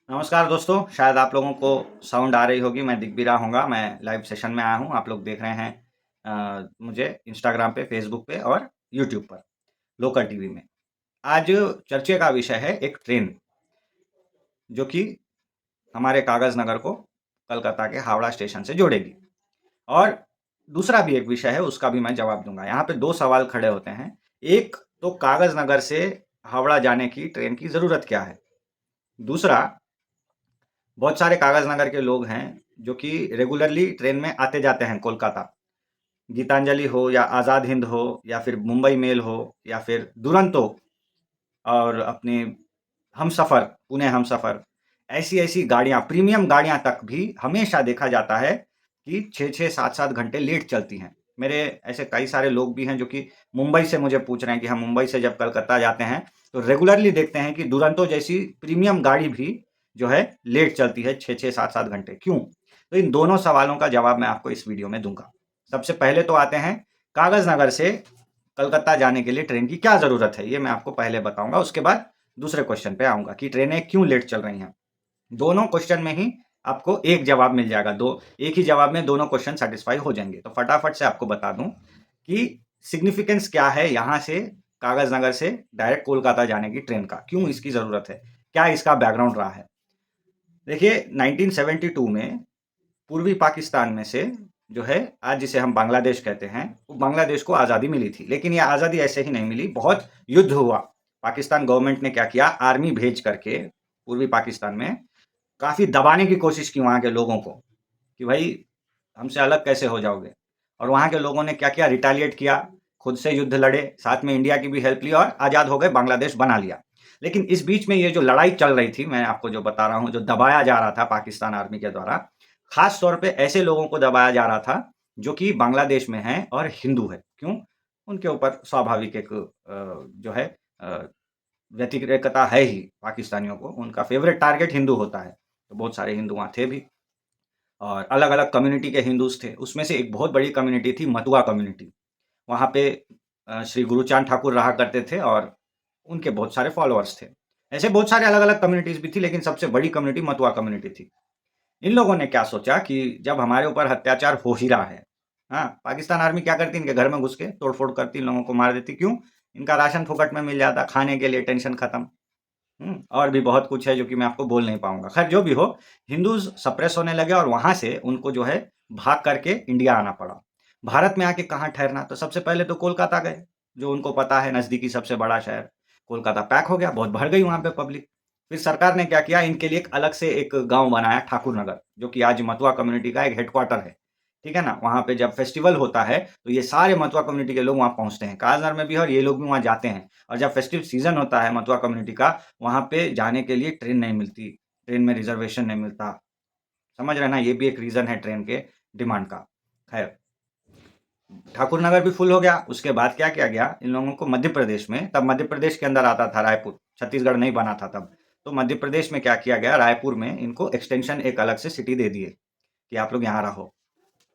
नमस्कार दोस्तों, शायद आप लोगों को साउंड आ रही होगी, मैं दिख भी रहा होऊँगा। मैं लाइव सेशन में आया हूँ, आप लोग देख रहे हैं मुझे इंस्टाग्राम पे, फेसबुक पे और यूट्यूब पर, लोकल टीवी में। आज चर्चे का विषय है एक ट्रेन, जो कि हमारे कागज़ नगर को कलकत्ता के हावड़ा स्टेशन से जोड़ेगी। और दूसरा भी एक विषय है, उसका भी मैं जवाब दूँगा। यहाँ पे 2 सवाल खड़े होते हैं। एक तो कागज़ नगर से हावड़ा जाने की ट्रेन की ज़रूरत क्या है? दूसरा, बहुत सारे कागज़ नगर के लोग हैं जो कि रेगुलरली ट्रेन में आते-जाते हैं कोलकाता। गीतांजलि हो या आज़ाद हिंद हो या फिर मुंबई मेल हो या फिर दुरंतो और अपनी हमसफ़र, पुणे हमसफ़र, ऐसी-ऐसी गाड़ियाँ, प्रीमियम गाड़ियाँ तक भी हमेशा देखा जाता है कि 6-6, 7-7 घंटे लेट चलती हैं। मेरे ऐसे कई सारे लोग भी हैं जो कि मुंबई से मुझे पूछ रहे हैं कि हम मुंबई से जब कलकत्ता जाते हैं, तो रेगुलरली देखते हैं कि दुरंतो जैसी प्रीमियम गाड़ी भी जो है लेट चलती है 6-6, 7-7 घंटे, क्यों? तो इन दोनों सवालों का जवाब मैं आपको इस वीडियो में दूँगा। सबसे पहले तो आते हैं कागज़ नगर से कलकत्ता जाने के लिए ट्रेन की क्या ज़रूरत है, ये मैं आपको पहले बताऊँगा। उसके बाद दूसरे क्वेश्चन पे आऊँगा कि ट्रेनें क्यों लेट चल रही हैं। दोनों क्वेश्चन में ही आपको एक जवाब मिल जाएगा। दो एक ही जवाब में दोनों क्वेश्चन सैटिस्फाई हो जाएँगे। तो फटाफट से आपको बता दूँ कि सिग्निफिकेंस क्या है यहाँ से कागज़ नगर से डायरेक्ट कोलकाता जाने की ट्रेन का? क्यों इसकी ज़रूरत है? क्या इसका बैकग्राउंड रहा है? देखिए 1972 में पूर्वी पाकिस्तान में से जो है, आज जिसे हम बांग्लादेश कहते हैं, वो बांग्लादेश को आज़ादी मिली थी। लेकिन ये आज़ादी ऐसे ही नहीं मिली, बहुत युद्ध हुआ। पाकिस्तान गवर्नमेंट ने क्या किया, आर्मी भेज करके पूर्वी पाकिस्तान में काफ़ी दबाने की कोशिश की वहाँ के लोगों को, कि भाई हमसे अलग कैसे हो जाओगे? और वहाँ के लोगों ने क्या किया, रिटेलिएट किया, खुद से युद्ध लड़े, साथ में इंडिया की भी हेल्प ली और आज़ाद हो गए, बांग्लादेश बना लिया। लेकिन इस बीच में ये जो लड़ाई चल रही थी, मैं आपको जो बता रहा हूँ, जो दबाया जा रहा था पाकिस्तान आर्मी के द्वारा, खास तौर पे ऐसे लोगों को दबाया जा रहा था, जो कि बांग्लादेश में हैं और हिंदू हैं। क्यों? उनके ऊपर स्वाभाविक एक जो है अ, व्यतिरेकता है ही पाकिस्तानियों को, उनका फेवरेट टारगेट हिंदू होता है। तो बहुत सारे हिंदू वहाँ थे भी और अलग-अलग कम्युनिटी के हिंदूज़ थे। उसमें से एक बहुत बड़ी कम्युनिटी थी मतुआ कम्युनिटी। वहाँ पे श्री गुरुचांद ठाकुर रहा करते थे और उनके बहुत सारे फॉलोअर्स थे। ऐसे बहुत सारे अलग-अलग कम्युनिटीज़ भी थी, लेकिन सबसे बड़ी कम्युनिटी मतुआ कम्युनिटी थी। इन लोगों ने क्या सोचा कि जब हमारे ऊपर अत्याचार हो ही रहा है, हाँ, पाकिस्तान आर्मी क्या करती, इनके घर में घुस के तोड़-फोड़ करती, इन लोगों को मार देती। क्यों? इनका राशन फुकट में मिल जाता, खाने के लिए टेंशन खत्म। और भी बहुत कुछ है जो कि मैं आपको बोल नहीं पाऊँगा। खैर जो भी हो, हिंदूज़ सप्रेस होने लगे और वहाँ से उनको जो है भाग करके इंडिया आना पड़ा। भारत में आके कहाँ ठहरना? तो सबसे पहले तो कोलकाता गए, जो उनको पता है नज़दीकी सबसे बड़ा शहर। कोलकाता पैक हो गया, बहुत भर गई वहाँ पे पब्लिक। फिर सरकार ने क्या किया, इनके लिए एक अलग से एक गाँव बनाया ठाकुर नगर, जो कि आज मतुआ कम्युनिटी का एक हेडक्वार्टर है। ठीक है ना? वहाँ पे जब फेस्टिवल होता है, तो ये सारे मतुआ कम्युनिटी के लोग वहाँ पहुँचते हैं। काज़नगर में भी और ये लोग भी वहाँ जाते हैं और जब फेस्टिव सीज़न होता है मतुआ कम्युनिटी का, वहाँ पे जाने के लिए ट्रेन नहीं मिलती, ट्रेन में रिज़र्वेशन नहीं मिलता। समझ रहे हैं ना? ये भी एक रीज़न है ट्रेन के डिमांड का। ख़ैर, ठाकुर नगर भी फुल हो गया, उसके बाद क्या किया गया, इन लोगों को मध्य प्रदेश में, तब मध्य प्रदेश के अंदर आता था रायपुर, छत्तीसगढ़ नहीं बना था तब। तो मध्य प्रदेश में क्या किया गया, रायपुर में इनको एक्सटेंशन एक अलग से सिटी दे दिए, कि आप लोग यहाँ रहो।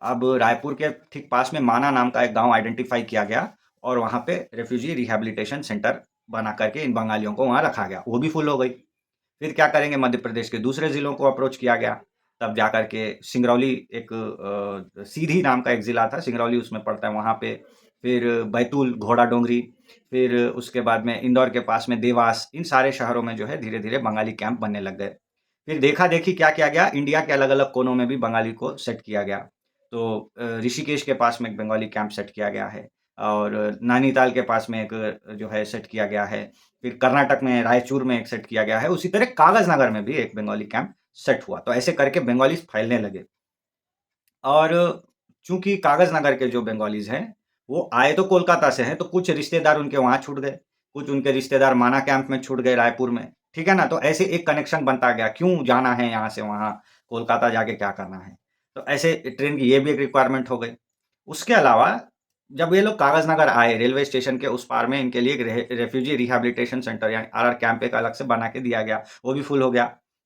अब रायपुर के ठीक पास में माना नाम का एक गाँव आइडेंटिफ़ाई किया गया और वहाँ पे रेफ्यूजी रिहैबिलिटेशन सेंटर बना करके इन बंगालियों को वहाँ रखा गया, वो भी फुल हो गई। फिर क्या करेंगे, मध्य प्रदेश के दूसरे ज़िलों को अप्रोच किया गया। तब जा कर के सिंगरौली एक सीधी नाम का एक ज़िला था, सिंगरौली उसमें पड़ता है, वहाँ पे फिर बैतूल, घोड़ा डोंगरी, फिर उसके बाद में इंदौर के पास में देवास, इन सारे शहरों में जो है धीरे-धीरे बंगाली कैंप बनने लग गए। फिर देखा-देखी क्या किया गया, इंडिया के अलग-अलग कोनों में भी बंगाली को सेट किया गया। तो ऋषिकेश के पास में एक बंगाली कैंप सेट किया गया है और नैनीताल के पास में एक जो है सेट किया गया है। फिर कर्नाटक में रायचूर में एक सेट किया गया है, उसी तरह कागज़ नगर में भी एक बंगाली कैंप सेट हुआ। तो ऐसे करके बंगालीज़ फैलने लगे और चूँकि कागज़ नगर के जो बंगालीज़ हैं, वो आए तो कोलकाता से हैं, तो कुछ रिश्तेदार उनके वहाँ छूट गए, कुछ उनके रिश्तेदार माना कैंप में छूट गए रायपुर में, ठीक है ना? तो ऐसे एक कनेक्शन बनता गया, क्यों जाना है यहाँ से वहाँ, कोलकाता जाके क्या करना है? तो ऐसे ट्रेन की ये भी एक रिक्वायरमेंट हो गई। उसके अलावा जब ये लोग कागज़ नगर आए, रेलवे स्टेशन के उस पार में इनके लिए एक रेफ्यूजी रिहैबिलिटेशन सेंटर यानी आरआर कैंप एक अलग से बना के दिया गया, वो भी फुल हो गया।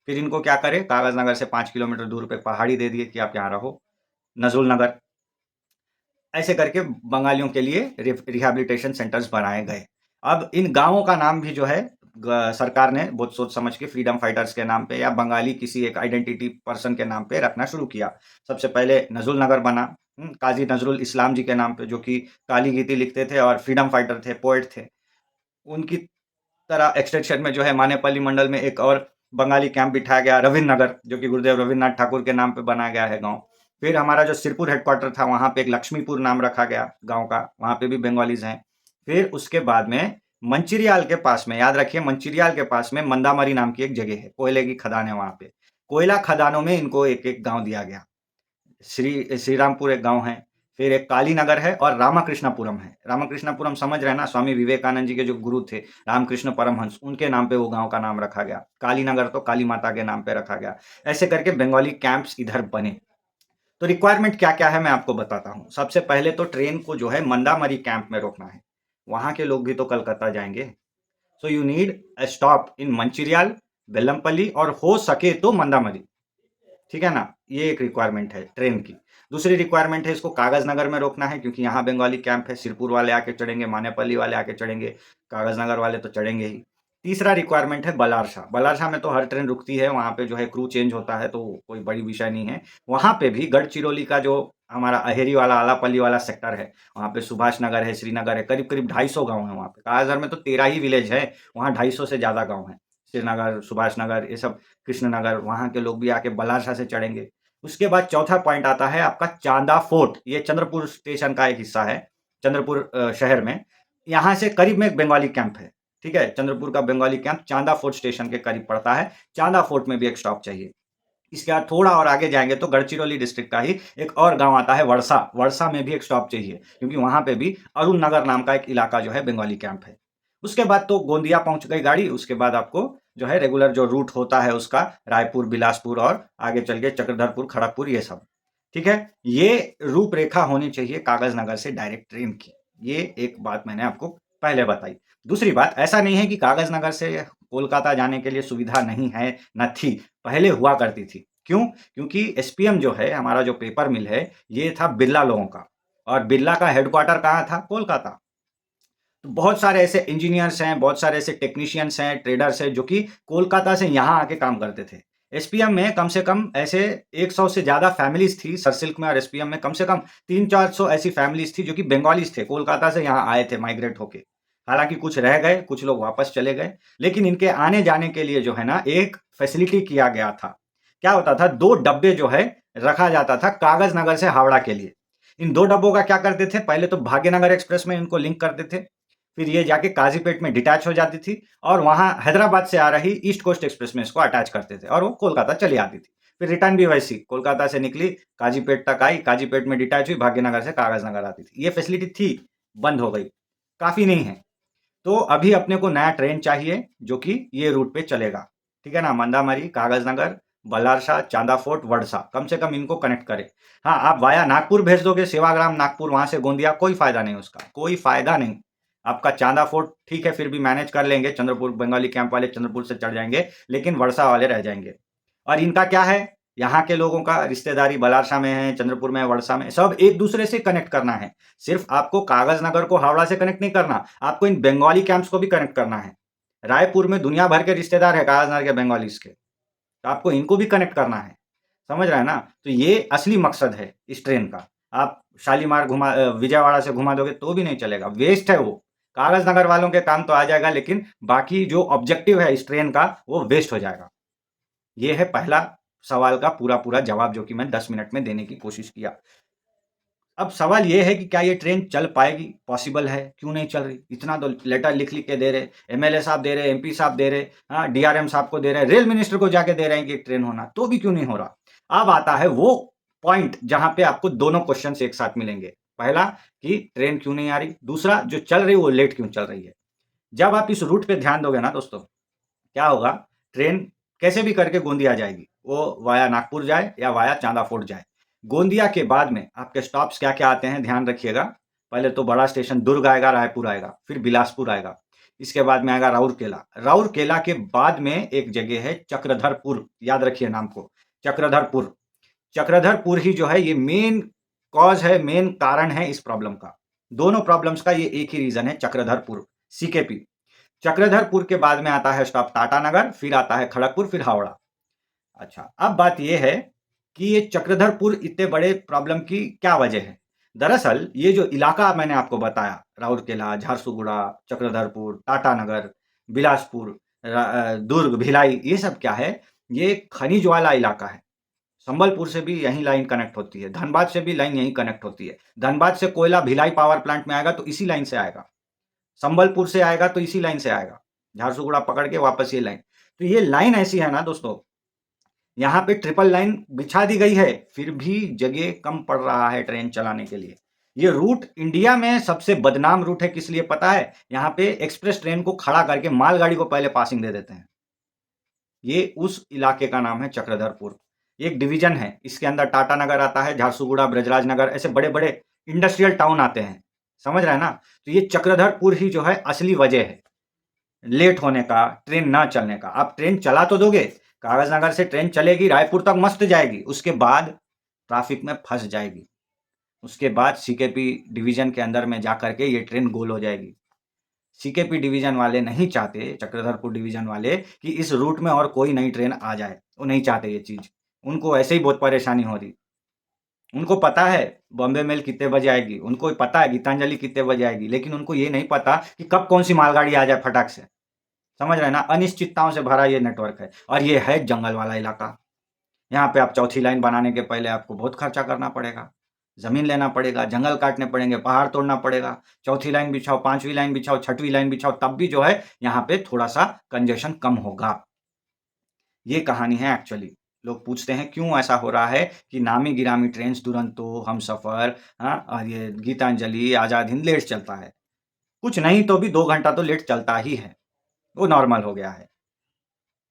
फिर इनको क्या करें, कागज़ नगर से 5 किलोमीटर दूर पे पहाड़ी दे दिए कि आप यहाँ रहो, नज़ुल नगर। ऐसे करके बंगालियों के लिए रिहैबिलिटेशन सेंटर्स बनाए गए। अब इन गाँवों का नाम भी जो है सरकार ने बहुत सोच समझ के फ्रीडम फाइटर्स के नाम पे या बंगाली किसी एक आइडेंटिटी पर्सन के नाम पे रखना शुरू किया। सबसे पहले नजरुल नगर बना, काजी नजरुल इस्लाम जी के नाम पे, जो कि काली गीति लिखते थे और फ्रीडम फाइटर थे, पोएट थे। उनकी तरह एक्सटेंशन में जो है मानेपल्ली मंडल में एक और बंगाली कैंप बिठाया गया, रविंद्र नगर, जो कि गुरुदेव रविन्द्रनाथ ठाकुर के नाम पे बनाया गया है गांव। फिर हमारा जो सिरपुर हेडक्वार्टर था, वहां पे एक लक्ष्मीपुर नाम रखा गया गांव का, वहां पे भी बंगालीज हैं। फिर उसके बाद में मंचिरियाल के पास में, याद रखिए, मंचिरियाल के पास में मंदामरी नाम की एक जगह है, कोयले की खदान है वहां पे। कोयला खदानों में इनको एक एक गांव दिया गया। श्रीरामपुर एक गांव है, फिर एक कालीनगर है और रामाकृष्णापुरम है। रामाकृष्णापुरम समझ रहे हैं ना, स्वामी विवेकानंद जी के जो गुरु थे रामकृष्ण परमहंस, उनके नाम पे वो गांव का नाम रखा गया। कालीनगर तो काली माता के नाम पे रखा गया। ऐसे करके बंगाली कैंप्स इधर बने। तो रिक्वायरमेंट क्या क्या है मैं आपको बताता हूँ। सबसे पहले तो ट्रेन को जो है मंदामरी कैंप में रोकना है। वहां के लोग भी तो कलकत्ता जाएंगे, so you need a stop in Mancherial, Bellampalli और हो सके तो मंदामरी। ठीक है ना, ये एक रिक्वायरमेंट है ट्रेन की। दूसरी रिक्वायरमेंट है, इसको कागज नगर में रोकना है, क्योंकि यहाँ बंगाली कैंप है। सिरपुर वाले आके चढ़ेंगे, मानेपल्ली वाले आके चढ़ेंगे, कागज नगर वाले तो चढ़ेंगे ही। तीसरा रिक्वायरमेंट है बलारसा। बलारसा में तो हर ट्रेन रुकती है, वहां पे जो है क्रू चेंज होता है, तो कोई बड़ी विषय नहीं है। वहां पे भी गढ़चिरौली का जो हमारा अहेरी वाला आलापल्ली वाला सेक्टर है, वहां पे सुभाष नगर है, श्रीनगर है, करीब करीब 250 गाँव है वहां पे। कागजनगर में तो 13 ही विलेज है, वहां 250 से ज्यादा गाँव है। श्रीनगर, सुभाष नगर, ये सब, कृष्णनगर, वहां के लोग भी आके बलारसा से चढ़ेंगे। उसके बाद चौथा पॉइंट आता है आपका चांदा फोर्ट। ये चंद्रपुर स्टेशन का एक हिस्सा है, चंद्रपुर शहर में। यहाँ से करीब में एक बंगाली कैंप है। ठीक है, चंद्रपुर का बंगाली कैंप चांदा फोर्ट स्टेशन के करीब पड़ता है। चांदा फोर्ट में भी एक स्टॉप चाहिए। इसके बाद थोड़ा और आगे जाएंगे तो गढ़चिरौली डिस्ट्रिक्ट का ही एक और गांव आता है वर्षा। वर्षा में भी एक स्टॉप चाहिए, क्योंकि वहां पे भी अरुण नगर नाम का एक इलाका जो है बंगाली कैंप है। उसके बाद तो गोंदिया पहुंच गई गाड़ी। उसके बाद आपको जो है रेगुलर जो रूट होता है उसका, रायपुर, बिलासपुर और आगे चल के चक्रधरपुर, खड़गपुर, ये सब। ठीक है, ये रूपरेखा होनी चाहिए कागज नगर से डायरेक्ट ट्रेन की। ये एक बात मैंने आपको पहले बताई। दूसरी बात, ऐसा नहीं है कि कागज नगर से कोलकाता जाने के लिए सुविधा नहीं है, न थी, पहले हुआ करती थी। क्यों? क्योंकि एसपीएम जो है, हमारा जो पेपर मिल है, ये था बिरला लोगों का, और बिरला का हेडक्वार्टर कहाँ था? कोलकाता। तो बहुत सारे ऐसे इंजीनियर्स हैं, बहुत सारे ऐसे टेक्नीशियंस हैं, ट्रेडर्स हैं, जो कि कोलकाता से यहाँ आके काम करते थे। एसपीएम में कम से कम ऐसे 100 से ज्यादा फैमिलीज थी। सरसिल्क में और एसपीएम में कम से कम 300-400 ऐसी फैमिलीज थी जो कि बंगालीज थे, कोलकाता से यहाँ आए थे माइग्रेट होके। हालांकि कुछ रह गए, कुछ लोग वापस चले गए, लेकिन इनके आने जाने के लिए जो है ना एक फैसिलिटी किया गया था। क्या होता था? 2 डब्बे जो है रखा जाता था कागज नगर से हावड़ा के लिए। इन 2 डब्बों का क्या करते थे? पहले तो भाग्यनगर एक्सप्रेस में इनको लिंक करते थे, फिर ये जाके काजीपेट में डिटैच हो जाती थी, और वहां हैदराबाद से आ रही ईस्ट कोस्ट एक्सप्रेस में इसको अटैच करते थे, और वो कोलकाता चली आती थी। फिर रिटर्न भी वैसी, कोलकाता से निकली, काजीपेट तक आई, काजीपेट में डिटैच हुई, भाग्यनगर से कागजनगर आती थी। ये फैसिलिटी थी, बंद हो गई, काफी नहीं है। तो अभी अपने को नया ट्रेन चाहिए जो कि ये रूट पे चलेगा। ठीक है ना, मंदामरी, कागजनगर, बलारसा, चांदा फोर्ट, वडसा, कम से कम इनको कनेक्ट करे। हाँ, आप वाया नागपुर भेज दोगे, सेवाग्राम नागपुर, वहां से गोंदिया, कोई फायदा नहीं उसका, कोई फायदा नहीं। आपका चांदा फोर्ट ठीक है, फिर भी मैनेज कर लेंगे, चंद्रपुर बंगाली कैंप वाले चंद्रपुर से चढ़ जाएंगे, लेकिन वर्षा वाले रह जाएंगे। और इनका क्या है, यहाँ के लोगों का रिश्तेदारी बलारसा में है, चंद्रपुर में है, वर्षा में, सब एक दूसरे से कनेक्ट करना है। सिर्फ आपको कागज नगर को हावड़ा से कनेक्ट नहीं करना, आपको इन बंगाली कैंप्स को भी कनेक्ट करना है। रायपुर में दुनिया भर के रिश्तेदार है कागज नगर के बंगालीज के, तो आपको इनको भी कनेक्ट करना है। समझ रहे हैं ना? तो ये असली मकसद है इस ट्रेन का। आप शालीमार घुमा, विजयवाड़ा से घुमा दोगे तो भी नहीं चलेगा, वेस्ट है वो। कागज नगर वालों के काम तो आ जाएगा, लेकिन बाकी जो ऑब्जेक्टिव है इस ट्रेन का वो वेस्ट हो जाएगा। ये है पहला सवाल का पूरा पूरा जवाब, जो कि मैं 10 मिनट में देने की कोशिश किया। अब सवाल ये है कि क्या ये ट्रेन चल पाएगी? पॉसिबल है, क्यों नहीं चल रही? इतना तो लेटर लिख लिख के दे रहे, एमएलए साहब दे रहे, एमपी साहब दे रहे, हाँ, डीआरएम साहब को दे रहे, रेल मिनिस्टर को जाके दे रहे हैं कि एक ट्रेन होना, तो भी क्यों नहीं हो रहा? अब आता है वो पॉइंट जहां पे आपको दोनों क्वेश्चन एक साथ मिलेंगे। पहला कि ट्रेन क्यों नहीं आ रही, दूसरा जो चल रही वो लेट क्यों चल रही है। जब आप इस रूट पे ध्यान दोगे ना दोस्तों, क्या होगा, ट्रेन कैसे भी करके गोंदिया जाएगी, वो वाया नागपुर जाए या वाया चांदा फोर्ट जाए। गोंदिया के बाद में आपके स्टॉप्स क्या क्या आते हैं, ध्यान रखिएगा। पहले तो बड़ा स्टेशन दुर्ग आएगा, रायपुर आएगा, फिर बिलासपुर आएगा, इसके बाद में आएगा राउरकेला। राउरकेला के बाद में एक जगह है चक्रधरपुर, याद रखिए नाम को, चक्रधरपुर। चक्रधरपुर ही जो है ये मेन कॉज है, मेन कारण है इस प्रॉब्लम का। दोनों प्रॉब्लम्स का ये एक ही रीजन है, चक्रधरपुर, सीकेपी। चक्रधरपुर के बाद में आता है स्टॉप टाटानगर, फिर आता है खड़गपुर, फिर हावड़ा। अच्छा, अब बात ये है कि ये चक्रधरपुर इतने बड़े प्रॉब्लम की क्या वजह है? दरअसल ये जो इलाका मैंने आपको बताया, राउरकेला, झारसुगुड़ा, चक्रधरपुर, टाटानगर, बिलासपुर, दुर्ग, भिलाई, ये सब क्या है? ये खनिज वाला इलाका है। संबलपुर से भी यही लाइन कनेक्ट होती है, धनबाद से भी लाइन यही कनेक्ट होती है। धनबाद से कोयला भिलाई पावर प्लांट में आएगा तो इसी लाइन से आएगा। संबलपुर से आएगा तो इसी लाइन से आएगा। झारसुगुड़ा पकड़ के वापस ये लाइन। तो ये लाइन ऐसी है ना दोस्तों, यहाँ पे ट्रिपल लाइन बिछा दी गई है, फिर भी जगह कम पड़ रहा है ट्रेन चलाने के लिए। ये रूट इंडिया में सबसे बदनाम रूट है, किस लिए पता है? यहाँ पे एक्सप्रेस ट्रेन को खड़ा करके मालगाड़ी को पहले पासिंग दे देते हैं। ये उस इलाके का नाम है चक्रधरपुर। एक डिवीजन है, इसके अंदर टाटानगर आता है, झारसुगुड़ा, ब्रजराज नगर, ऐसे बड़े-बड़े इंडस्ट्रियल टाउन आते हैं। समझ रहे हैं ना? तो ये चक्रधरपुर ही जो है असली वजह है लेट होने का, ट्रेन ना चलने का। आप ट्रेन चला तो दोगे, कागजनगर से ट्रेन चलेगी, रायपुर तक मस्त जाएगी, उसके बाद ट्रैफिक में फंस जाएगी। उसके बाद सीकेपी डिवीजन के अंदर में जाकर के ये ट्रेन गोल हो जाएगी। सीकेपी डिवीजन वाले नहीं चाहते, चक्रधरपुर डिवीजन वाले, कि इस रूट में और कोई नई ट्रेन आ जाए। वो नहीं चाहते ये चीज। उनको ऐसे ही बहुत परेशानी हो रही। उनको पता है बॉम्बे मेल कितने बजे आएगी, उनको पता है गीतांजलि कितने बजे आएगी, लेकिन उनको ये नहीं पता कि कब कौन सी मालगाड़ी आ जाए फटाक से। समझ रहे हैं ना? अनिश्चितताओं से भरा ये नेटवर्क है, और ये है जंगल वाला इलाका। यहाँ पे आप चौथी लाइन बनाने के पहले आपको बहुत खर्चा करना पड़ेगा। जमीन लेना पड़ेगा, जंगल काटने पड़ेंगे, पहाड़ तोड़ना पड़ेगा, चौथी लाइन बिछाओ, पांचवी लाइन बिछाओ, छठवीं लाइन बिछाओ, तब भी जो है यहाँ पे थोड़ा सा कंजेशन कम होगा। ये कहानी है एक्चुअली। लोग पूछते हैं क्यों ऐसा हो रहा है कि नामी गिरामी ट्रेन दुरंतो, हमसफर, हाँ, और ये गीतांजलि, आजाद हिंद लेट चलता है। कुछ नहीं तो भी 2 घंटा तो लेट चलता ही है, वो नॉर्मल हो गया है।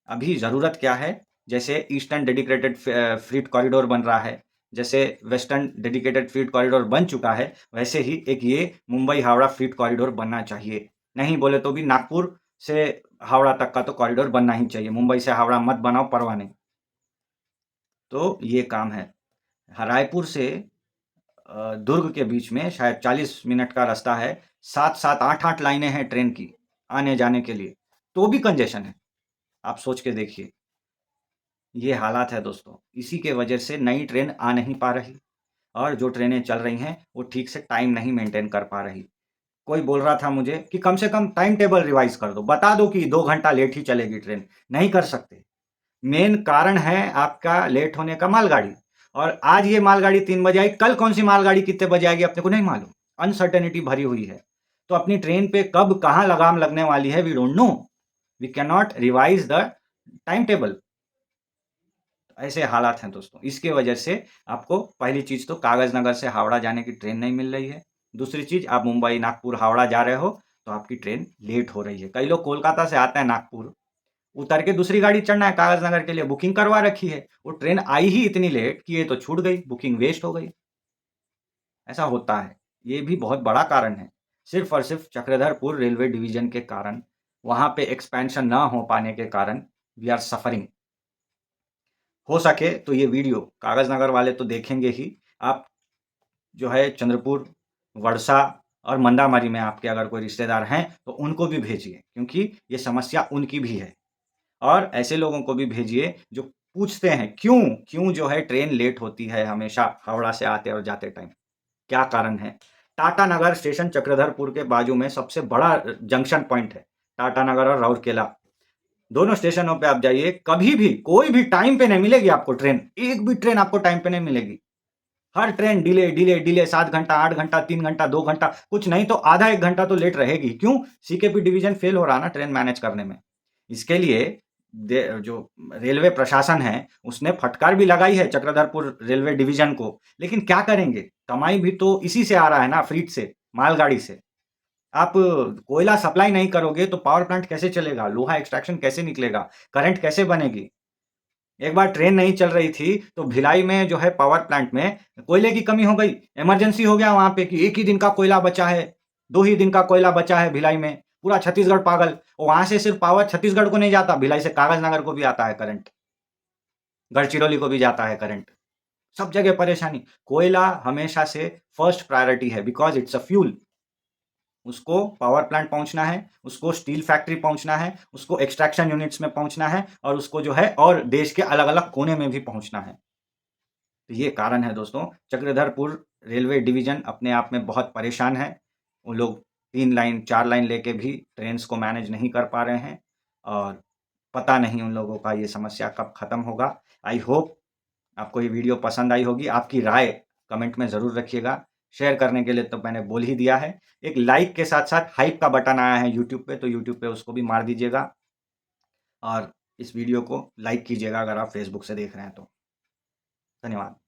अभी ज़रूरत क्या है? जैसे ईस्टर्न डेडिकेटेड फ्रीट कॉरिडोर बन रहा है, जैसे वेस्टर्न डेडिकेटेड फ्रीट कॉरिडोर बन चुका है, वैसे ही एक ये मुंबई हावड़ा फ्रीट कॉरिडोर बनना चाहिए। नहीं बोले तो भी नागपुर से हावड़ा तक का तो कॉरिडोर बनना ही चाहिए। मुंबई से हावड़ा मत बनाओ, परवाह नहीं। तो ये काम है। रायपुर से दुर्ग के बीच में शायद 40 मिनट का रास्ता है। 7-7, 8-8 लाइनें हैं ट्रेन की आने जाने के लिए, तो भी कंजेशन है। आप सोच के देखिए। ये हालात है दोस्तों। इसी के वजह से नई ट्रेन आ नहीं पा रही, और जो ट्रेनें चल रही हैं वो ठीक से टाइम नहीं मेंटेन कर पा रही। कोई बोल रहा था मुझे कि कम से कम टाइम टेबल रिवाइज कर दो, बता दो कि 2 घंटा लेट ही चलेगी ट्रेन। नहीं कर सकते। मेन कारण है आपका लेट होने का मालगाड़ी। और आज ये मालगाड़ी 3 बजे आई, कल कौन सी मालगाड़ी कितने बजे आएगी अपने को नहीं मालूम। अनसर्टेनिटी भरी हुई है। तो अपनी ट्रेन पे कब कहाँ लगाम लगने वाली है, we don't know. We can not revise the time table. ऐसे हालात हैं दोस्तों। इसके वजह से आपको पहली चीज तो कागजनगर से हावड़ा जाने की ट्रेन नहीं मिल रही है। दूसरी चीज, आप मुंबई, नागपुर, हावड़ा जा रहे हो तो आपकी ट्रेन लेट हो रही है। कई लोग कोलकाता से आते हैं नागपुर, उतर के दूसरी गाड़ी चढ़ना है कागजनगर के लिए, बुकिंग करवा रखी है, वो ट्रेन आई ही इतनी लेट कि ये तो छूट गई, बुकिंग वेस्ट हो गई। ऐसा होता है। ये भी बहुत बड़ा कारण है। सिर्फ और सिर्फ चक्रधरपुर रेलवे डिवीजन के कारण, वहां पे एक्सपेंशन ना हो पाने के कारण वी आर सफरिंग। हो सके तो ये वीडियो कागजनगर वाले तो देखेंगे ही, आप जो है चंद्रपुर, वर्षा और मंदामारी में आपके अगर कोई रिश्तेदार हैं तो उनको भी भेजिए, क्योंकि ये समस्या उनकी भी है। और ऐसे लोगों को भी भेजिए जो पूछते हैं क्यों क्यों जो है ट्रेन लेट होती है हमेशा हावड़ा से आते और जाते टाइम, क्या कारण है? टाटानगर स्टेशन चक्रधरपुर के बाजू में सबसे बड़ा जंक्शन पॉइंट है। टाटानगर और राउरकेला दोनों स्टेशनों पे आप जाइए, कभी भी कोई भी टाइम पे नहीं मिलेगी आपको ट्रेन। एक भी ट्रेन आपको टाइम पे नहीं मिलेगी। हर ट्रेन डिले डिले डिले, 7 घंटा, 8 घंटा, 3 घंटा, 2 घंटा, कुछ नहीं तो आधा 1 घंटा तो लेट रहेगी। क्यों? सीकेपी डिवीजन फेल हो रहा ना ट्रेन मैनेज करने में। इसके लिए जो रेलवे प्रशासन है उसने फटकार भी लगाई है चक्रधरपुर रेलवे डिवीजन को, लेकिन क्या करेंगे? कमाई भी तो इसी से आ रहा है ना, फ्रीट से, मालगाड़ी से। आप कोयला सप्लाई नहीं करोगे तो पावर प्लांट कैसे चलेगा? लोहा एक्सट्रैक्शन कैसे निकलेगा? करंट कैसे बनेगी? एक बार ट्रेन नहीं चल रही थी तो भिलाई में जो है पावर प्लांट में कोयले की कमी हो गई। इमरजेंसी हो गया वहां पे कि एक ही दिन का कोयला बचा है, 2 ही दिन का कोयला बचा है भिलाई में। पूरा छत्तीसगढ़ पागल। और वहां से सिर्फ पावर छत्तीसगढ़ को नहीं जाता, भिलाई से कागजनगर को भी आता है करंट, गढ़चिरौली को भी जाता है करंट। सब जगह परेशानी। कोयला हमेशा से फर्स्ट प्रायोरिटी है, बिकॉज इट्स अ फ्यूल। उसको पावर प्लांट पहुंचना है, उसको स्टील फैक्ट्री पहुंचना है, उसको एक्सट्रैक्शन यूनिट्स में पहुंचना है और उसको जो है और देश के अलग-अलग कोने में भी पहुंचना है। तो ये कारण है दोस्तों, चक्रधरपुर रेलवे डिवीज़न अपने आप में बहुत परेशान है। वो लोग 3 लाइन, 4 लाइन लेके भी ट्रेन्स को मैनेज नहीं कर पा रहे हैं और पता नहीं उन लोगों का ये समस्या कब खत्म होगा। आई होप आपको ये वीडियो पसंद आई होगी। आपकी राय कमेंट में ज़रूर रखिएगा। शेयर करने के लिए तो मैंने बोल ही दिया है। एक लाइक के साथ-साथ हाइप का बटन आया है यूट्यूब पे, तो यूट्यूब पे उसको भी मार दीजिएगा और इस वीडियो को लाइक कीजिएगा अगर आप फ़ेसबुक से देख रहे हैं तो। धन्यवाद।